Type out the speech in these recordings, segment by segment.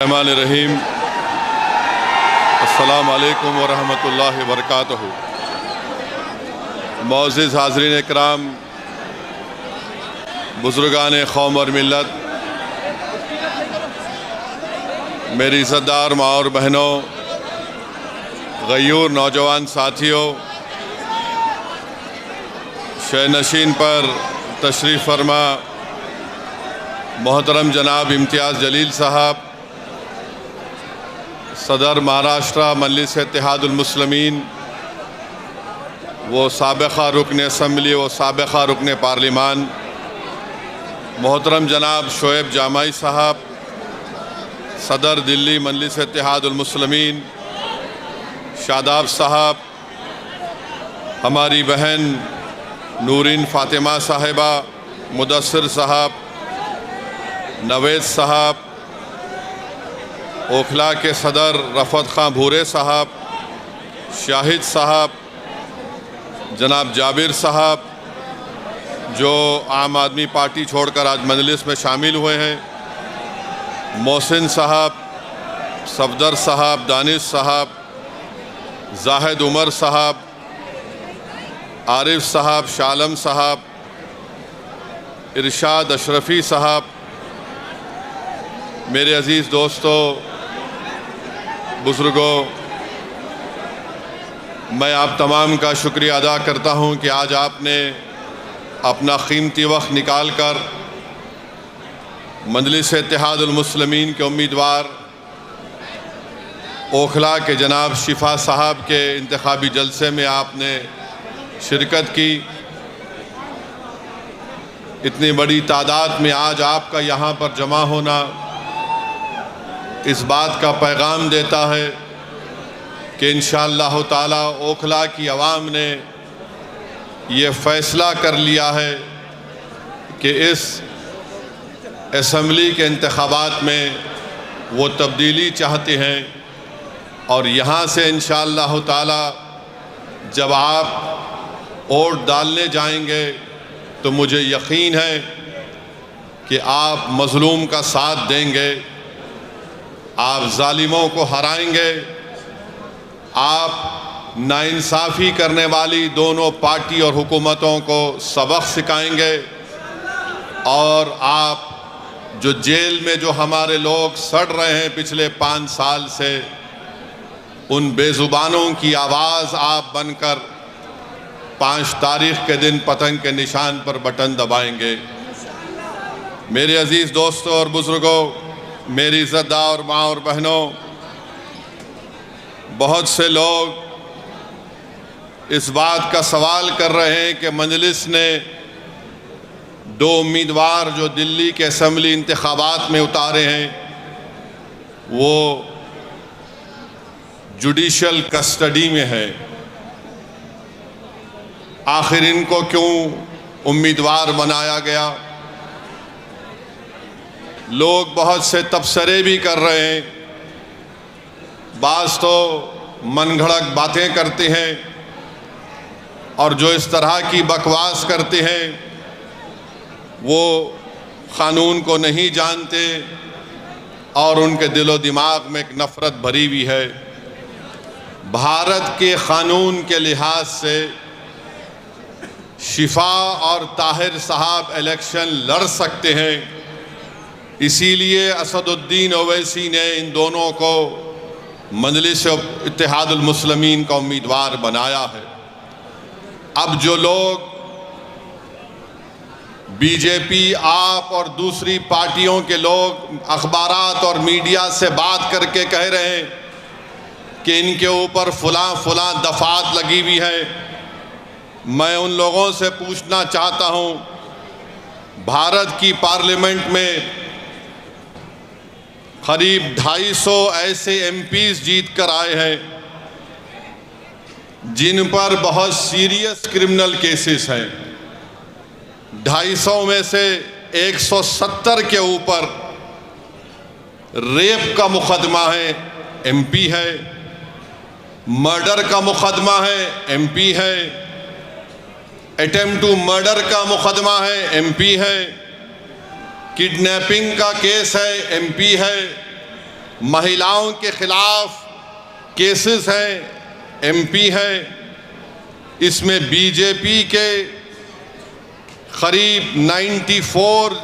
रहमान रहीम। अस्सलाम वालेकुम व रहमतुल्लाहि व बरकातहू। मुअज़्ज़िज़ हाज़रीन इकराम, बुज़ुर्गान कौम और मिल्लत, मेरी इज़्ज़तदार माँ और बहनों, गयूर नौजवान साथियों, शहनशीन पर तशरीफ़ फरमा मोहतरम जनाब इम्तियाज़ जलील साहब, सदर महाराष्ट्र मजलिस इत्तेहादुल मुस्लिमीन, वो साबिक़ा रुकन असम्बली व साबिक़ा रुकन पार्लिमान मोहतरम जनाब शोएब जामाई साहब, सदर दिल्ली मजलिस इत्तेहादुल मुस्लिमीन शादाब साहब, हमारी बहन नूरीन फ़ातिमा साहिबा, मुदस्सिर साहब, नवेद साहब, ओखला के सदर रफ़त खां भूरे साहब, शाहिद साहब, जनाब जाबिर साहब जो आम आदमी पार्टी छोड़कर आज मजलिस में शामिल हुए हैं, मोहसिन साहब, सफदर साहब, दानिश साहब, जाहिद उमर साहब, आरिफ साहब, शालम साहब, इरशाद अशरफ़ी साहब, मेरे अज़ीज़ दोस्तों, बुज़ुर्गों, मैं आप तमाम का शुक्रिया अदा करता हूं कि आज आपने अपना कीमती वक्त निकाल कर मजलिस इत्तेहादुल मुस्लिमीन के उम्मीदवार ओखला के जनाब शिफा साहब के इंतखाबी जलसे में आपने शिरकत की। इतनी बड़ी तादाद में आज आपका यहाँ पर जमा होना इस बात का पैगाम देता है कि इंशाअल्लाह ताला ओखला की आवाम ने ये फ़ैसला कर लिया है कि इस असम्बली के इंतखाबात में वो तब्दीली चाहते हैं, और यहाँ से इंशाअल्लाह ताला जब आप वोट डालने जाएंगे तो मुझे यकीन है कि आप मज़लूम का साथ देंगे, आप जालिमों को हराएंगे, आप नाइंसाफ़ी करने वाली दोनों पार्टी और हुकूमतों को सबक सिखाएंगे, और आप जो जेल में जो हमारे लोग सड़ रहे हैं पिछले 5 साल से, उन बेज़ुबानों की आवाज़ आप बनकर 5 तारीख़ के दिन पतंग के निशान पर बटन दबाएंगे। मेरे अज़ीज़ दोस्तों और बुज़ुर्गों, मेरी इज़्ज़तदार माँ और बहनों, बहुत से लोग इस बात का सवाल कर रहे हैं कि मजलिस ने 2 उम्मीदवार जो दिल्ली के असम्बली इंतखाबात में उतारे हैं वो जुडिशल कस्टडी में है, आखिर इनको क्यों उम्मीदवार बनाया गया। लोग बहुत से तबसरे भी कर रहे हैं, बाज़ तो मनगढ़ंत बातें करते हैं, और जो इस तरह की बकवास करते हैं वो क़ानून को नहीं जानते और उनके दिलो दिमाग में एक नफ़रत भरी हुई है। भारत के क़ानून के लिहाज से शिफा और ताहिर साहब इलेक्शन लड़ सकते हैं, इसीलिए असदुद्दीन ओवैसी ने इन दोनों को मजलिस इत्तेहादुल मुस्लिमीन का उम्मीदवार बनाया है। अब जो लोग बीजेपी, आप और दूसरी पार्टियों के लोग अखबारात और मीडिया से बात करके कह रहे हैं कि इनके ऊपर फलां दफात लगी हुई है, मैं उन लोगों से पूछना चाहता हूं, भारत की पार्लियामेंट में करीब 250 ऐसे एमपीज़ जीत कर आए हैं जिन पर बहुत सीरियस क्रिमिनल केसेस हैं। 250 में से 170 के ऊपर रेप का मुकदमा है, एमपी है, मर्डर का मुकदमा है, एमपी है, अटेम्प्ट टू मर्डर का मुकदमा है, एमपी है, किडनैपिंग का केस है, एमपी है, महिलाओं के खिलाफ केसेस हैं, एमपी हैं। इसमें बीजेपी के करीब 94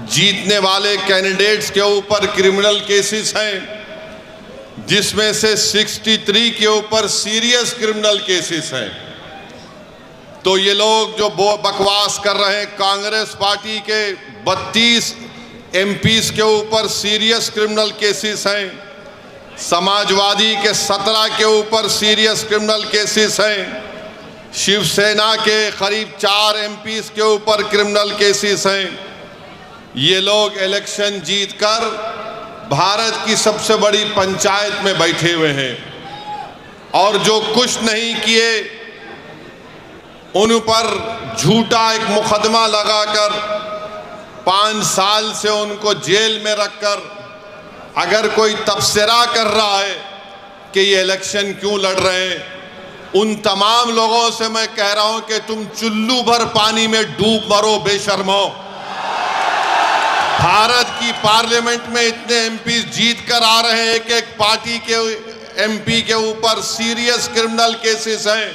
जीतने वाले कैंडिडेट्स के ऊपर क्रिमिनल केसेस हैं, जिसमें से 63 के ऊपर सीरियस क्रिमिनल केसेस हैं। तो ये लोग जो बकवास कर रहे हैं, कांग्रेस पार्टी के 32 एमपीज के ऊपर सीरियस क्रिमिनल केसेस हैं, समाजवादी के 17 के ऊपर सीरियस क्रिमिनल केसेस हैं, शिवसेना के करीब 4 एमपीज के ऊपर क्रिमिनल केसेस हैं। ये लोग इलेक्शन जीतकर भारत की सबसे बड़ी पंचायत में बैठे हुए हैं और जो कुछ नहीं किए उन पर झूठा एक मुकदमा लगाकर 5 साल से उनको जेल में रखकर, अगर कोई तबसरा कर रहा है कि ये इलेक्शन क्यों लड़ रहे हैं, उन तमाम लोगों से मैं कह रहा हूं कि तुम चुल्लू भर पानी में डूब मरो बेशर्मो। भारत की पार्लियामेंट में इतने एमपी जीत कर आ रहे हैं कि एक पार्टी के एमपी के ऊपर सीरियस क्रिमिनल केसेस हैं।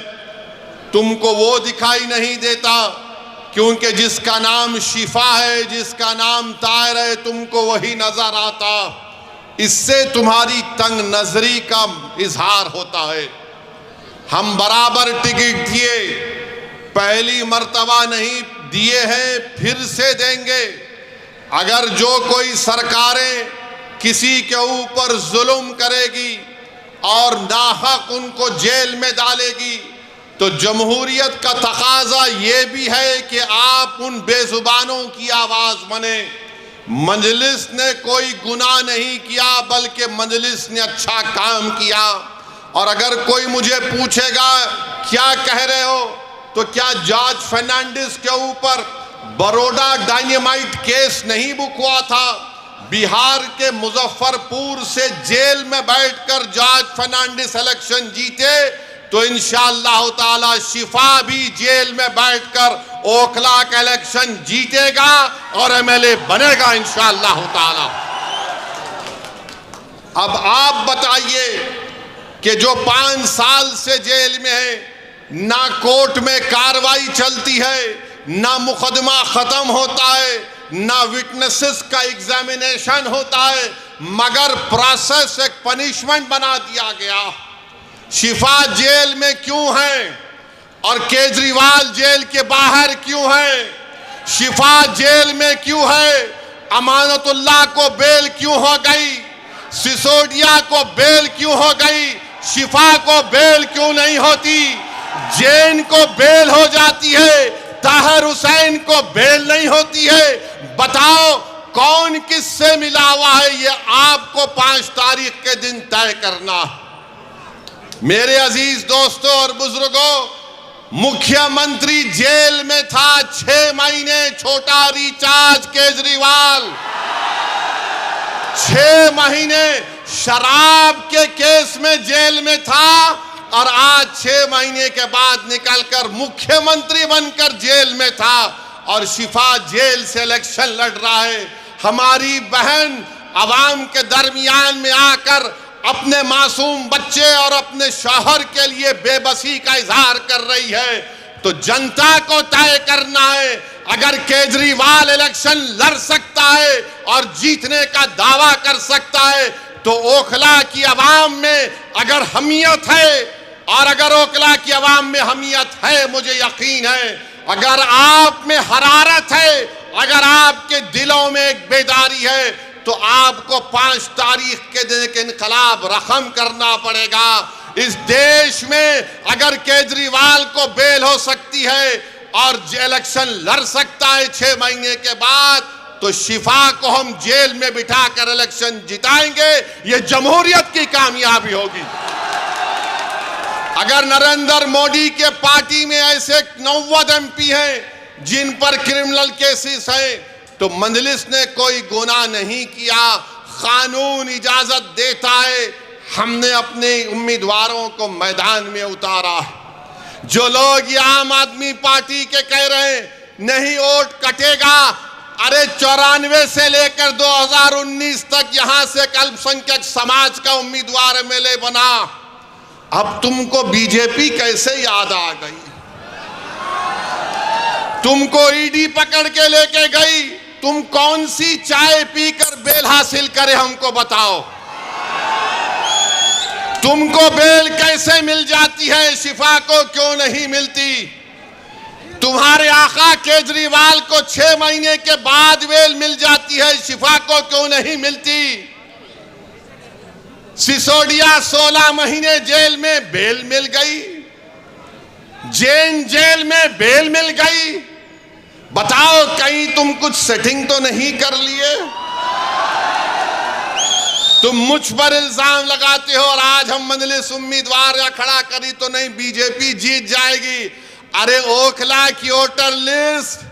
तुमको वो दिखाई नहीं देता क्योंकि जिसका नाम शिफा है, जिसका नाम ताहिर है, तुमको वही नजर आता। इससे तुम्हारी तंग नजरी का इजहार होता है। हम बराबर टिकट दिए, पहली मर्तबा नहीं दिए हैं, फिर से देंगे। अगर जो कोई सरकारें किसी के ऊपर जुल्म करेगी और नाहक उनको जेल में डालेगी, तो जमहूरियत का तकाजा ये भी है कि आप उन बेजुबानों की आवाज बने। मजलिस ने कोई गुनाह नहीं किया, बल्कि मजलिस ने अच्छा काम किया। और अगर कोई मुझे पूछेगा क्या कह रहे हो, तो क्या जॉर्ज फर्नांडिस के ऊपर बड़ौदा डायनामाइट केस नहीं बुक हुआ था? बिहार के मुजफ्फरपुर से जेल में बैठकर जॉर्ज फर्नांडिस इलेक्शन जीते, तो इंशाअल्लाह ताला शिफा भी जेल में बैठकर ओखला का इलेक्शन जीतेगा और एमएलए बनेगा इंशाअल्लाह ताला। अब आप बताइए कि जो 5 साल से जेल में है, ना कोर्ट में कार्रवाई चलती है, ना मुकदमा खत्म होता है, ना विटनेसेस का एग्जामिनेशन होता है, मगर प्रोसेस एक पनिशमेंट बना दिया गया। शिफा जेल में क्यों है और केजरीवाल जेल के बाहर क्यों है? शिफा जेल में क्यों है? अमानतुल्लाह को बेल क्यों हो गई? सिसोदिया को बेल क्यों हो गई? शिफा को बेल क्यों नहीं होती? जैन को बेल हो जाती है, ताहिर हुसैन को बेल नहीं होती है। बताओ कौन किससे मिला हुआ है? ये आपको 5 तारीख के दिन तय करना। मेरे अजीज दोस्तों और बुजुर्गों, मुख्यमंत्री जेल में था 6 महीने, छोटा रिचार्ज केजरीवाल 6 महीने शराब के केस में जेल में था और आज 6 महीने के बाद निकलकर मुख्यमंत्री बनकर जेल में था और शिफा जेल से इलेक्शन लड़ रहा है। हमारी बहन अवाम के दरमियान में आकर अपने मासूम बच्चे और अपने शौहर के लिए बेबसी का इजहार कर रही है। तो जनता को तय करना है। अगर केजरीवाल इलेक्शन लड़ सकता है और जीतने का दावा कर सकता है, तो ओखला की आवाम में अगर हमीयत है, और अगर ओखला की आवाम में हमीयत है, मुझे यकीन है, अगर आप में हरारत है, अगर आपके दिलों में एक बेदारी है, तो आपको 5 तारीख के दिन एक इनकलाब रकम करना पड़ेगा। इस देश में अगर केजरीवाल को बेल हो सकती है और इलेक्शन लड़ सकता है 6 महीने के बाद, तो शिफा को हम जेल में बिठाकर इलेक्शन जिताएंगे। ये जमहूरियत की कामयाबी होगी। अगर नरेंद्र मोदी के पार्टी में ऐसे 90 एमपी हैं जिन पर क्रिमिनल केसेस हैं, तो मजलिस ने कोई गुनाह नहीं किया, कानून इजाजत देता है। हमने अपने उम्मीदवारों को मैदान में उतारा। जो लोग ये आम आदमी पार्टी के कह रहे हैं नहीं वोट कटेगा, अरे 94 से लेकर 2019 तक यहां से अल्पसंख्यक समाज का उम्मीदवार एमएलए बना, अब तुमको बीजेपी कैसे याद आ गई? तुमको ईडी पकड़ के लेके गई, तुम कौन सी चाय पीकर बेल हासिल करे हमको बताओ। तुमको बेल कैसे मिल जाती है, शिफा को क्यों नहीं मिलती? तुम्हारे आका केजरीवाल को 6 महीने के बाद बेल मिल जाती है, शिफा को क्यों नहीं मिलती? सिसोदिया 16 महीने जेल में बेल मिल गई, जैन जेल में बेल मिल गई। बताओ कहीं तुम कुछ सेटिंग तो नहीं कर लिए? तुम मुझ पर इल्जाम लगाते हो और आज हम मजलिस उम्मीदवार या खड़ा करी तो नहीं बीजेपी जीत जाएगी। अरे ओखला की वोटर लिस्ट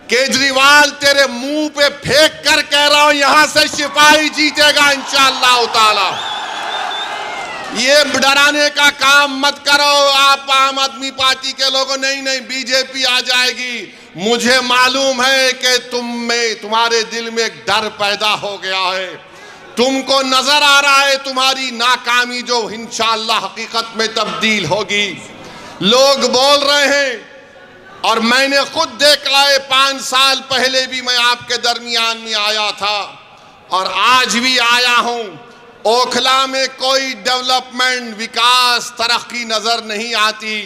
केजरीवाल तेरे मुंह पे फेंक कर कह रहा हूं, यहां से सिपाही जीतेगा इंशाअल्लाह ताला। ये डराने का काम मत करो आप आम आदमी पार्टी के लोगों, नहीं नहीं बीजेपी आ जाएगी। मुझे मालूम है कि तुम्हारे दिल में एक डर पैदा हो गया है, तुमको नजर आ रहा है तुम्हारी नाकामी जो इंशाअल्लाह हकीकत में तब्दील होगी। लोग बोल रहे हैं और मैंने खुद देखा है, 5 साल पहले भी मैं आपके दरमियान में आया था और आज भी आया हूं। ओखला में कोई डेवलपमेंट, विकास, तरक्की नजर नहीं आती।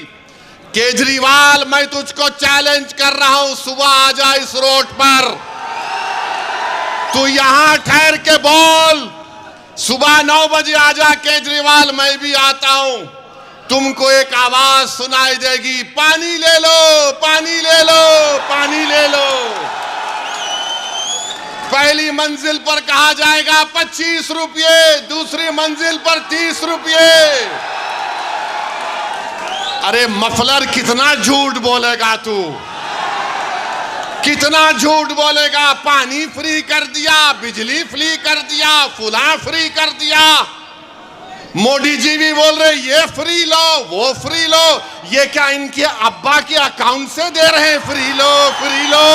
केजरीवाल मैं तुझको चैलेंज कर रहा हूं, सुबह आ जा इस रोड पर, तू यहां ठहर के बोल, सुबह 9 बजे आ जा केजरीवाल, मैं भी आता हूं। तुमको एक आवाज सुनाई देगी, पानी ले लो, पानी ले लो, पानी ले लो। पहली मंजिल पर कहा जाएगा 25 रुपये, दूसरी मंजिल पर 30 रुपये। अरे मफलर कितना झूठ बोलेगा तू, कितना झूठ बोलेगा? पानी फ्री कर दिया, बिजली फ्री कर दिया, फुला फ्री कर दिया। मोदी जी भी बोल रहे ये फ्री लो, वो फ्री लो। ये क्या इनके अब्बा के अकाउंट से दे रहे हैं? फ्री लो, फ्री लो।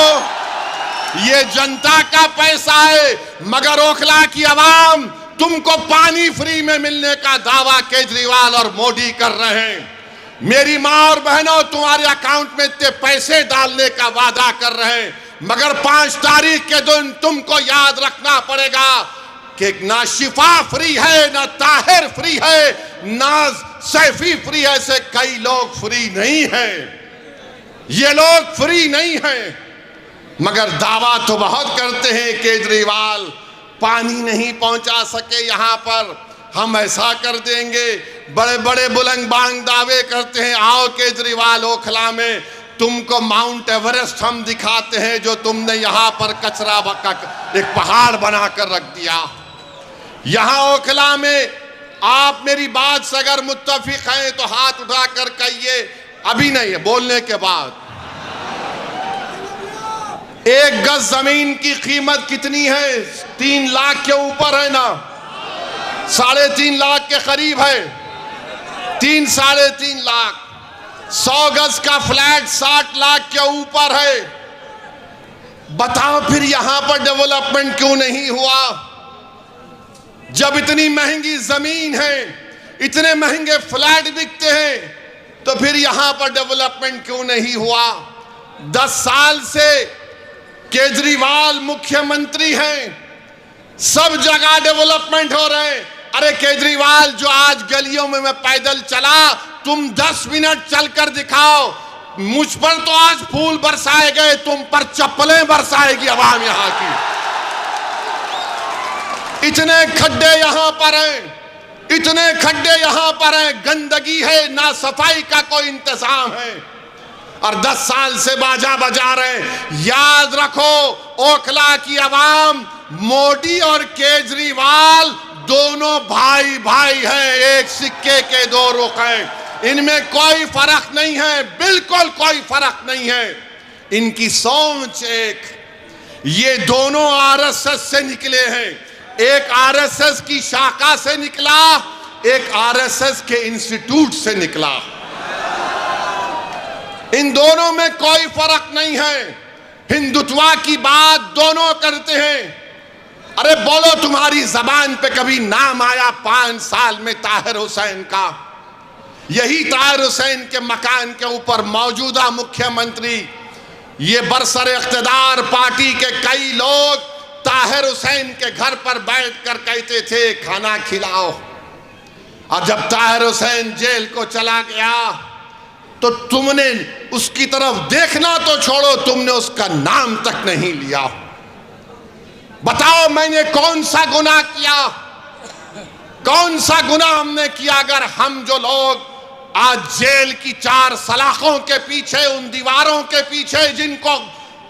ये जनता का पैसा है, मगर ओखला की आवाम तुमको पानी फ्री में मिलने का दावा केजरीवाल और मोदी कर रहे हैं। मेरी माँ और बहनों, तुम्हारे अकाउंट में इतने पैसे डालने का वादा कर रहे हैं, मगर 5 तारीख के दिन तुमको याद रखना पड़ेगा कि ना शिफा फ्री है, ना ताहिर फ्री है, ना सैफी फ्री है। ऐसे कई लोग फ्री नहीं हैं, ये लोग फ्री नहीं हैं, मगर दावा तो बहुत करते हैं। केजरीवाल पानी नहीं पहुंचा सके यहां पर, हम ऐसा कर देंगे, बड़े बड़े बुलंद बांग दावे करते हैं। आओ केजरीवाल ओखला में, तुमको माउंट एवरेस्ट हम दिखाते हैं, जो तुमने यहां पर कचरा का एक पहाड़ बनाकर रख दिया। यहां ओखला में आप मेरी बात से अगर मुत्तफिक हैं तो हाथ उठाकर कहिए। अभी नहीं है, बोलने के बाद। 1 गज जमीन की कीमत कितनी है? 3 लाख के ऊपर है ना, 3.5 लाख के करीब है, 3 साढ़े 3 लाख। 100 गज का फ्लैट 60 लाख के ऊपर है। बताओ फिर यहां पर डेवलपमेंट क्यों नहीं हुआ? जब इतनी महंगी जमीन है, इतने महंगे फ्लैट बिकते हैं, तो फिर यहां पर डेवलपमेंट क्यों नहीं हुआ? 10 साल से केजरीवाल मुख्यमंत्री हैं, सब जगह डेवलपमेंट हो रहे हैं। अरे केजरीवाल, जो आज गलियों में मैं पैदल चला, तुम 10 मिनट चलकर दिखाओ, मुझ पर तो आज फूल बरसाए गए, तुम पर चप्पलें बरसाएगी आवाम यहां की। इतने खड्डे यहां पर हैं, इतने खड्डे यहां पर हैं, गंदगी है, ना सफाई का कोई इंतजाम है, और 10 साल से बाजा बजा रहे। याद रखो, ओखला की आवाम मोदी और केजरीवाल दोनों भाई भाई हैं, एक सिक्के के 2 रुख हैं, इनमें कोई फर्क नहीं है, बिल्कुल कोई फर्क नहीं है। इनकी सोच एक, ये दोनों आरएसएस से निकले हैं, एक आरएसएस की शाखा से निकला, एक आरएसएस के इंस्टीट्यूट से निकला। इन दोनों में कोई फर्क नहीं है। हिंदुत्वा की बात दोनों करते हैं। अरे बोलो, तुम्हारी जबान पे कभी नाम आया 5 साल में ताहिर हुसैन का? यही ताहिर हुसैन के मकान के ऊपर मौजूदा मुख्यमंत्री, ये बरसर इख्तिदार पार्टी के कई लोग ताहिर हुसैन के घर पर बैठकर कहते थे खाना खिलाओ। और जब ताहिर हुसैन जेल को चला गया तो तुमने उसकी तरफ देखना तो छोड़ो, तुमने उसका नाम तक नहीं लिया। बताओ मैंने कौन सा गुनाह किया? कौन सा गुनाह हमने किया? अगर हम जो लोग आज जेल की 4 सलाखों के पीछे, उन दीवारों के पीछे जिनको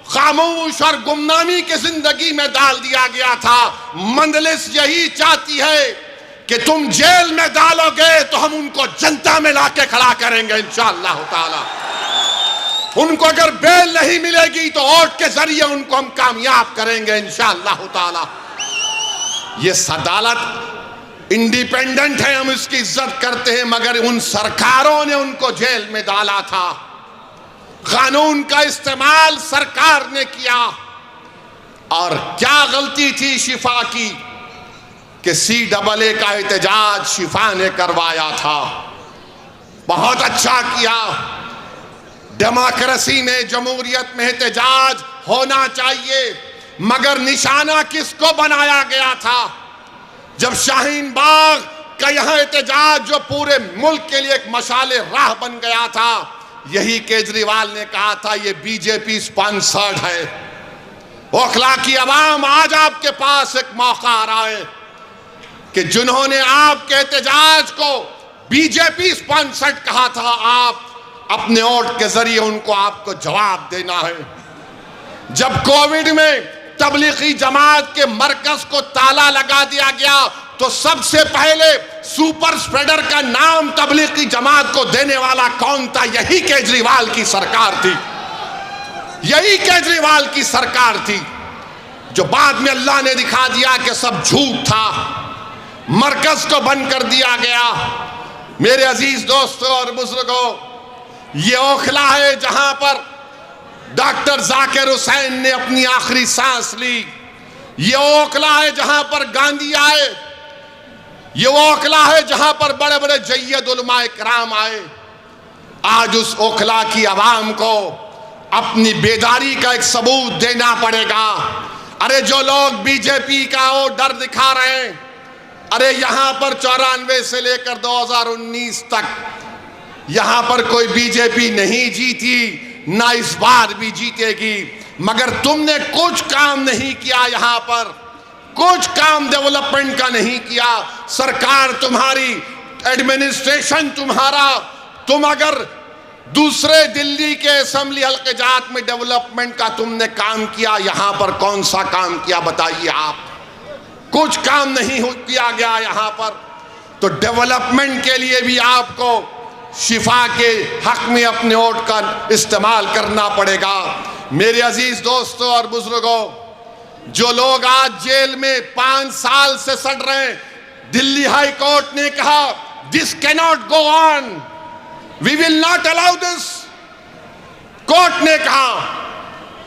खामोश और गुमनामी की जिंदगी में डाल दिया गया था, मंजलिस यही चाहती है कि तुम जेल में डालोगे तो हम उनको जनता में लाके खड़ा करेंगे इंशाअल्लाह ताला। उनको अगर बेल नहीं मिलेगी तो वोट के जरिए उनको हम कामयाब करेंगे इंशाअल्लाह ताला। ये अदालत इंडिपेंडेंट है, हम इसकी इज्जत करते हैं, मगर उन सरकारों ने उनको जेल में डाला था। कानून का इस्तेमाल सरकार ने किया। और क्या गलती थी शिफा की कि CAA का एहतजाज शिफा ने करवाया था। बहुत अच्छा किया। डेमोक्रेसी में, जमहूरियत में एहतजाज होना चाहिए, मगर निशाना किसको बनाया गया था? जब शाहीन बाग का यहां एहतजाज जो पूरे मुल्क के लिए एक मशाले राह बन गया था, यही केजरीवाल ने कहा था ये बीजेपी स्पॉन्सर्ड है। ओखला की आवाम, आज आपके पास एक मौका आ रहा है कि जिन्होंने आपके एहतजाज को बीजेपी स्पॉन्सर्ड कहा था, आप अपने वोट के जरिए उनको आपको जवाब देना है। जब कोविड में तबलीगी जमात के मरकज को ताला लगा दिया गया तो सबसे पहले सुपर स्प्रेडर का नाम तबलीगी जमात को देने वाला कौन था? यही केजरीवाल की सरकार थी। यही केजरीवाल की सरकार थी, जो बाद में अल्लाह ने दिखा दिया कि सब झूठ था, मरकज को बंद कर दिया गया। मेरे अजीज दोस्तों और बुजुर्गों, ये ओखला है जहां पर डॉक्टर जाकिर हुसैन ने अपनी आखिरी सांस ली। ये ओखला है जहां पर गांधी आए। ये ओखला है जहां पर बड़े बड़े जय्यद उलमा इकराम आए। आज उस ओखला की आवाम को अपनी बेदारी का एक सबूत देना पड़ेगा। अरे जो लोग बीजेपी का वो डर दिखा रहे हैं, अरे यहां पर 94 से लेकर 2019 तक यहां पर कोई बीजेपी नहीं जीती, ना इस बार भी जीतेगी, मगर तुमने कुछ काम नहीं किया। यहां पर कुछ काम डेवलपमेंट का नहीं किया। सरकार तुम्हारी, एडमिनिस्ट्रेशन तुम्हारा, तुम अगर दूसरे दिल्ली के असेंबली हल्के जात में डेवलपमेंट का तुमने काम किया, यहां पर कौन सा काम किया बताइए आप? कुछ काम नहीं किया गया यहां पर। तो डेवलपमेंट के लिए भी आपको शिफा के हक में अपने वोट का इस्तेमाल करना पड़ेगा। मेरे अजीज दोस्तों और बुजुर्गों, जो लोग आज जेल में 5 साल से सड़ रहे हैं, दिल्ली हाई कोर्ट ने कहा this cannot go on, we will not allow this. Court ने कहा,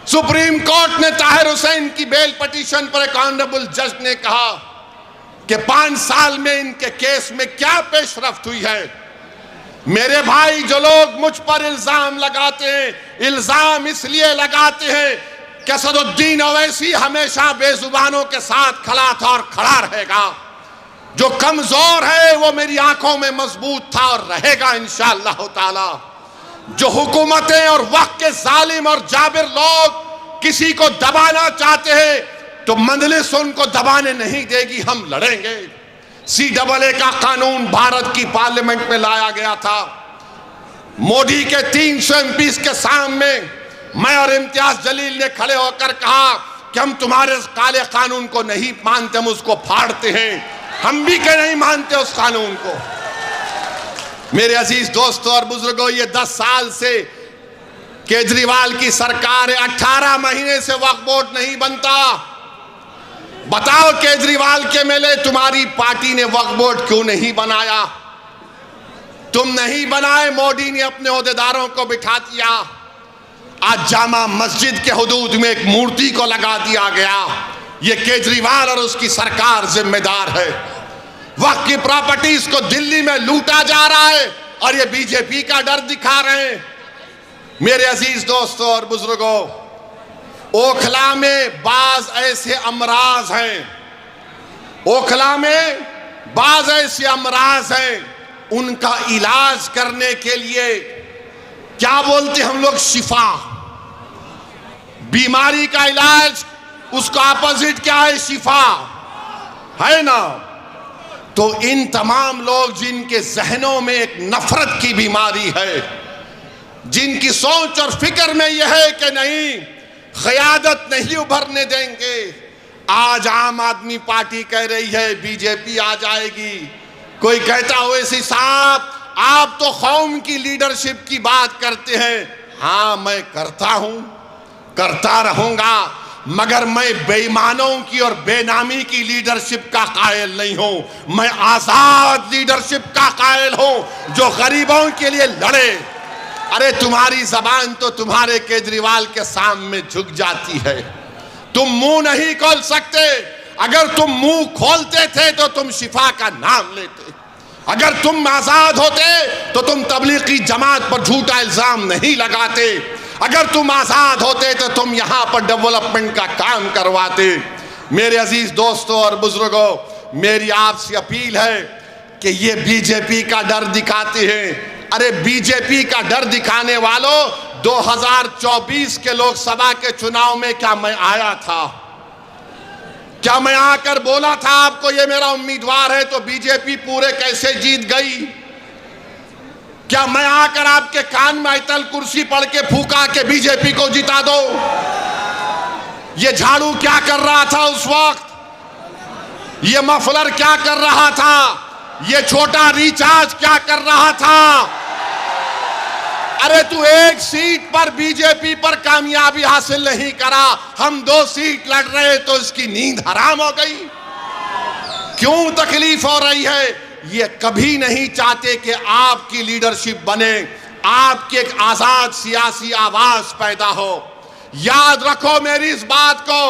सुप्रीम कोर्ट ने ताहिर हुसैन की बेल पिटीशन पर एक ऑनरेबल जज ने कहा कि 5 साल में इनके केस में क्या पेशरफ्त हुई है। मेरे भाई, जो लोग मुझ पर इल्जाम लगाते हैं, इल्जाम इसलिए लगाते हैं कि असदुद्दीन ओवैसी हमेशा बेजुबानों के साथ खड़ा था और खड़ा रहेगा। जो कमजोर है वो मेरी आंखों में मजबूत था और रहेगा इंशाअल्लाह ताला। जो हुकूमतें और वक्त के जालिम और जाबिर लोग किसी को दबाना चाहते हैं तो मंजलिस उनको दबाने नहीं देगी, हम लड़ेंगे। CAA का कानून भारत की पार्लियामेंट में लाया गया था। मोदी के 300 MPs के सामने मैं और इम्तियाज जलील ने खड़े होकर कहा कि हम तुम्हारे काले कानून को नहीं मानते, हम उसको फाड़ते हैं। हम भी के नहीं मानते उस कानून को। मेरे अजीज दोस्तों और बुजुर्गों, ये 10 साल से केजरीवाल की सरकार है, 18 महीने से वक्फ बोर्ड नहीं बनता। बताओ केजरीवाल के मेले तुम्हारी पार्टी ने वक्फ बोर्ड क्यों नहीं बनाया? तुम नहीं बनाए, मोदी ने अपने ओहदेदारों को बिठा दिया। आज जामा मस्जिद के हुदूद में एक मूर्ति को लगा दिया गया। ये केजरीवाल और उसकी सरकार जिम्मेदार है। वक्त की प्रॉपर्टीज को दिल्ली में लूटा जा रहा है और ये बीजेपी का डर दिखा रहे हैं। मेरे अजीज दोस्तों और बुजुर्गों, ओखला में बाज ऐसे अमराज हैं, ओखला में बाज ऐसे अमराज हैं, उनका इलाज करने के लिए क्या बोलते हम लोग, शिफा। बीमारी का इलाज, उसका अपोजिट क्या है, शिफा, है ना। तो इन तमाम लोग जिनके जहनों में एक नफरत की बीमारी है, जिनकी सोच और फिक्र में यह है कि नहीं, क़यादत नहीं उभरने देंगे। आज आम आदमी पार्टी कह रही है बीजेपी आ जाएगी। कोई कहता ओवैसी साहब आप तो कौम की लीडरशिप की बात करते हैं। हाँ, मैं करता हूं, करता रहूंगा, मगर मैं बेईमानों की और बेनामी की लीडरशिप का कायल नहीं हूं। मैं आजाद लीडरशिप का कायल हूं जो गरीबों के लिए लड़े। अरे तुम्हारी जबान तो तुम्हारे केजरीवाल के सामने झुक जाती है, तुम मुंह नहीं खोल सकते। अगर तुम मुंह खोलते थे तो तुम शिफा का नाम लेते। अगर तुम आजाद होते तो तुम तबलीगी जमात पर झूठा इल्जाम नहीं लगाते। अगर तुम आजाद होते तो तुम यहां पर डेवलपमेंट का काम करवाते। मेरे अजीज दोस्तों और बुजुर्गों, मेरी आपसे अपील है कि ये बीजेपी का डर दिखाते हैं। अरे बीजेपी का डर दिखाने वालों, 2024 के लोकसभा के चुनाव में क्या मैं आया था? क्या मैं आकर बोला था आपको ये मेरा उम्मीदवार है तो बीजेपी पूरे कैसे जीत गई? क्या मैं आकर आपके कान में आयतल कुर्सी पढ़ के फूका के बीजेपी को जिता दो? ये झाड़ू क्या कर रहा था उस वक्त? ये मफलर क्या कर रहा था? ये छोटा रिचार्ज क्या कर रहा था? अरे तू एक सीट पर बीजेपी पर कामयाबी हासिल नहीं करा, हम 2 सीट लड़ रहे तो इसकी नींद हराम हो गई। क्यों तकलीफ हो रही है? ये कभी नहीं चाहते कि आपकी लीडरशिप बने, आपकी एक आजाद सियासी आवाज पैदा हो। याद रखो मेरी इस बात को,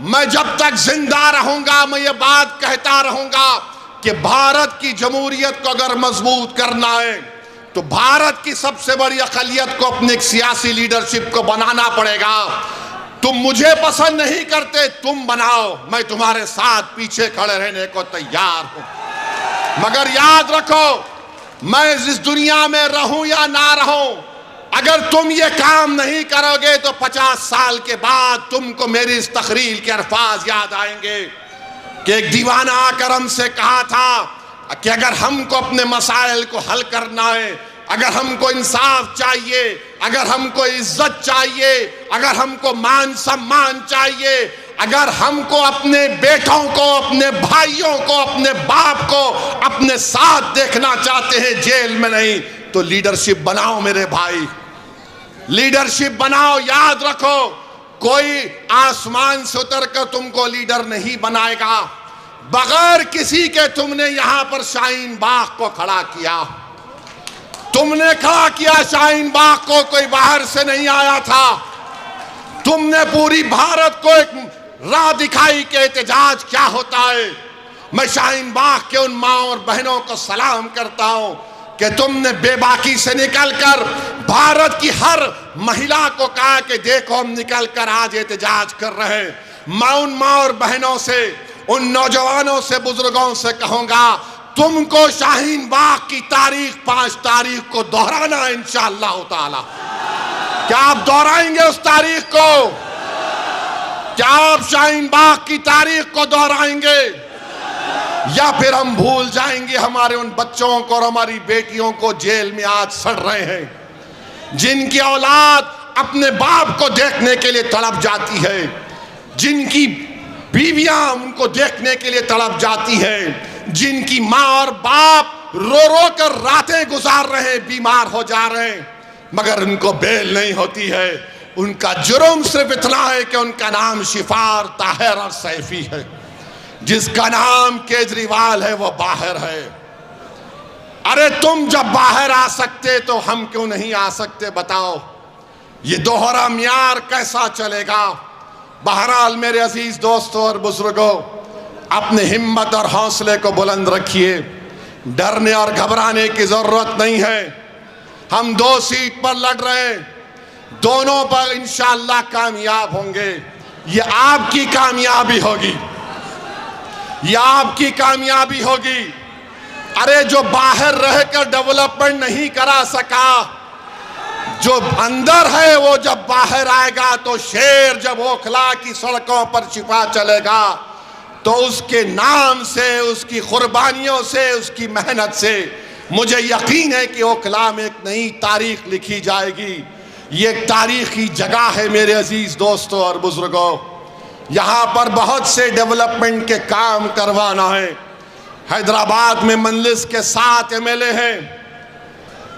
मैं जब तक जिंदा रहूंगा मैं ये बात कहता रहूंगा कि भारत की जमहूरियत को अगर मजबूत करना है तो भारत की सबसे बड़ी अक़लियत को अपनी एक सियासी लीडरशिप को बनाना पड़ेगा। तुम मुझे पसंद नहीं करते, तुम बनाओ, मैं तुम्हारे साथ पीछे खड़े रहने को तैयार हूं। मगर याद रखो, मैं इस दुनिया में रहूं या ना रहूं, अगर तुम ये काम नहीं करोगे तो 50 साल के बाद तुमको मेरी इस तकरीर के अल्फाज याद आएंगे कि एक दीवाना आकर हमसे कहा था कि अगर हमको अपने मसाइल को हल करना है, अगर हमको इंसाफ चाहिए, अगर हमको इज्जत चाहिए, अगर हमको मान सम्मान चाहिए, अगर हमको अपने बेटों को, अपने भाइयों को, अपने बाप को अपने साथ देखना चाहते हैं, जेल में नहीं, तो लीडरशिप बनाओ मेरे भाई, लीडरशिप बनाओ। याद रखो, कोई आसमान से उतर कर तुमको लीडर नहीं बनाएगा। बगैर किसी के तुमने यहां पर शाहीन बाग को खड़ा किया, तुमने खड़ा किया शाहीन बाग को, कोई बाहर से नहीं आया था। तुमने पूरी भारत को एक राह दिखाई कि एहतजाज क्या होता है। मैं शाहीन बाग के उन माँ और बहनों को सलाम करता हूं कि तुमने बेबाकी से निकलकर भारत की हर महिला को कहा कि देखो हम निकलकर आज एहतजाज कर रहे हैं। मैं उन माँ और बहनों से, उन नौजवानों से, बुजुर्गों से कहूंगा, तुमको शाहीन बाग की तारीख 5 तारीख को दोहराना है इंशाअल्लाह ताला। क्या आप दोहराएंगे उस तारीख को? क्या आप शाहीन बाग की तारीख को दोहराएंगे, या फिर हम भूल जाएंगे हमारे उन बच्चों को और हमारी बेटियों को जेल में आज सड़ रहे हैं, जिनकी औलाद अपने बाप को देखने के लिए तड़प जाती है, जिनकी बीवियां उनको देखने के लिए तड़प जाती हैं, जिनकी माँ और बाप रो रो कर रातें गुजार रहे हैं, बीमार हो जा रहे हैं, मगर उनको बेल नहीं होती है। उनका जुर्म सिर्फ इतना है कि उनका नाम शिफार, ताहिर और सैफी है। जिसका नाम केजरीवाल है वो बाहर है। अरे तुम जब बाहर आ सकते तो हम क्यों नहीं आ सकते बताओ? ये दोहरा म्यार कैसा चलेगा। बहरहाल मेरे अजीज दोस्तों और बुजुर्गों, अपने हिम्मत और हौसले को बुलंद रखिए। डरने और घबराने की जरूरत नहीं है। हम 2 सीट पर लड़ रहे हैं, दोनों पर इंशाअल्लाह कामयाब होंगे। ये आपकी कामयाबी होगी, ये आपकी कामयाबी होगी। अरे जो बाहर रहकर डेवलपमेंट नहीं करा सका, जो अंदर है वो जब बाहर आएगा तो शेर जब ओखला की सड़कों पर छिपा चलेगा तो उसके नाम से, उसकी कुर्बानियों से, उसकी मेहनत से मुझे यकीन है कि ओखला में एक नई तारीख लिखी जाएगी। ये एक तारीखी जगह है मेरे अजीज दोस्तों और बुजुर्गों। यहाँ पर बहुत से डेवलपमेंट के काम करवाना है। हैदराबाद में मंजलिस के 7 MLA हैं।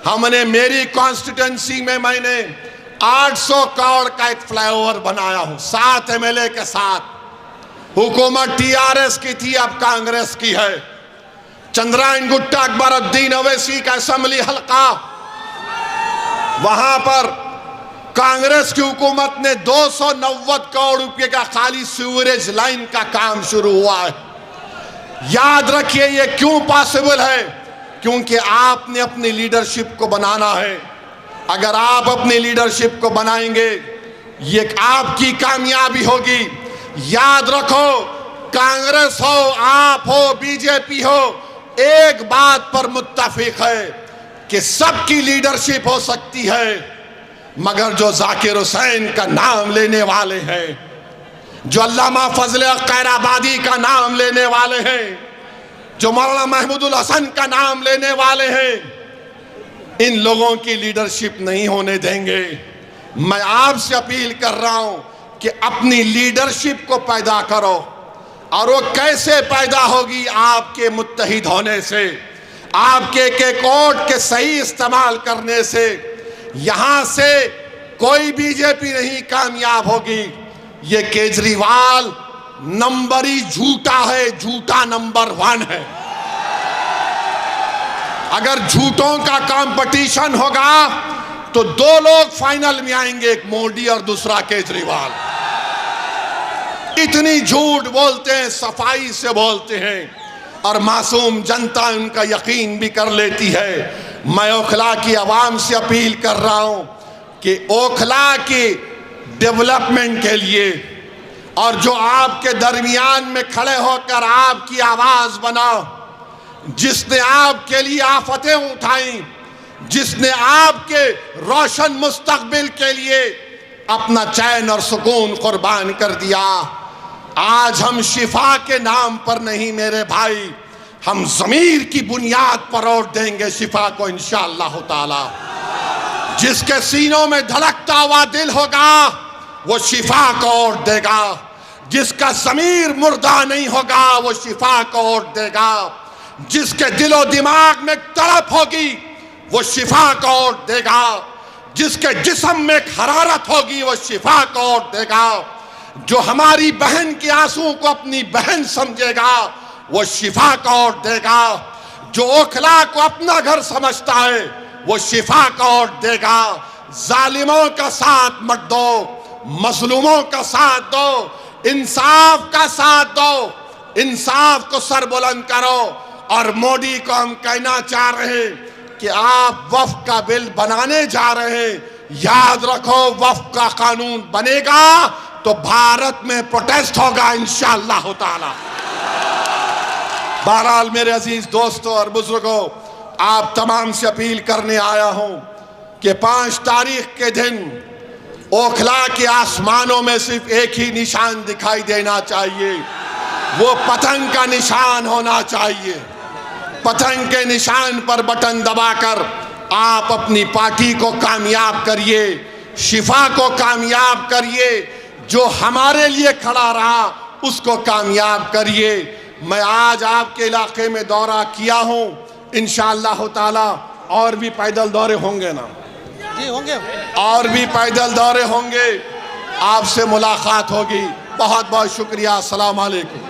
हमने मेरी कॉन्स्टिट्यूंसी में मैंने 800 करोड़ का एक फ्लाईओवर बनाया हूं 7 MLA के साथ। हुकूमत TRS की थी, अब कांग्रेस की है। चंद्रायन गुट्टा अकबरुद्दीन अवैसी का असेंबली हल्का, वहां पर कांग्रेस की हुकूमत ने 290 करोड़ रुपए का खाली सीवरेज लाइन का काम शुरू हुआ है। याद रखिए ये क्यों पॉसिबल है, क्योंकि आपने अपनी लीडरशिप को बनाना है। अगर आप अपनी लीडरशिप को बनाएंगे ये आपकी कामयाबी होगी। याद रखो, कांग्रेस हो, आप हो, बीजेपी हो, एक बात पर मुत्तफिक है कि सबकी लीडरशिप हो सकती है, मगर जो जाकिर हुसैन का नाम लेने वाले हैं, जो अल्लामा फजल खैराबादी का नाम लेने वाले हैं, जो मौलाना महमूदुल हसन का नाम लेने वाले हैं, इन लोगों की लीडरशिप नहीं होने देंगे। मैं आपसे अपील कर रहा हूं कि अपनी लीडरशिप को पैदा करो। और वो कैसे पैदा होगी? आपके मुत्तहिद होने से, आपके के वोट के सही इस्तेमाल करने से। यहां से कोई बीजेपी नहीं कामयाब होगी। ये केजरीवाल नंबरी झूठा है, झूठा नंबर 1 है। अगर झूठों का कंपटीशन होगा तो 2 लोग फाइनल में आएंगे, एक मोदी और दूसरा केजरीवाल। इतनी झूठ बोलते हैं, सफाई से बोलते हैं, और मासूम जनता उनका यकीन भी कर लेती है। मैं ओखला की आवाम से अपील कर रहा हूं कि ओखला की डेवलपमेंट के लिए और जो आपके दरमियान में खड़े होकर आपकी आवाज बना, जिसने आपके लिए आफतें उठाई, जिसने आपके रोशन मुस्तकबिल के लिए अपना चैन और सुकून कुर्बान कर दिया, आज हम शिफा के नाम पर नहीं मेरे भाई, हम ज़मीर की बुनियाद पर वोट देंगे शिफा को इंशाअल्लाह ताला। जिसके सीनों में धड़कता हुआ दिल होगा वो शिफा को वोट देगा। जिसका ज़मीर मुर्दा नहीं होगा वो शिफा को वोट देगा। जिसके दिलो दिमाग में तड़प होगी वो शिफा को वोट देगा। जिसके जिस्म में हरारत होगी वो शिफा को वोट देगा। जो हमारी बहन के आंसू को अपनी बहन समझेगा वो शिफा को वोट देगा। जो ओखला को अपना घर समझता है वो शिफा को वोट देगा। जालिमों का साथ मत दो, मजलूमों का साथ दो, इंसाफ का साथ दो, इंसाफ को सर बुलंद करो। और मोदी को हम कहना चाह रहे हैं कि आप वक्फ का बिल बनाने जा रहे हैं, याद रखो वक्फ का कानून बनेगा तो भारत में प्रोटेस्ट होगा इंशाअल्लाह ताला। बहरहाल मेरे अजीज दोस्तों और बुजुर्गों, आप तमाम से अपील करने आया हूं कि 5 तारीख के दिन ओखला के आसमानों में सिर्फ एक ही निशान दिखाई देना चाहिए, वो पतंग का निशान होना चाहिए। पतंग के निशान पर बटन दबाकर आप अपनी पार्टी को कामयाब करिए, शिफा को कामयाब करिए, जो हमारे लिए खड़ा रहा उसको कामयाब करिए। मैं आज आपके इलाके में दौरा किया हूं, इंशाअल्लाह ताला और भी पैदल दौरे होंगे ना जी, होंगे और भी पैदल दौरे होंगे, आपसे मुलाकात होगी। बहुत बहुत शुक्रिया। अस्सलाम वालेकुम।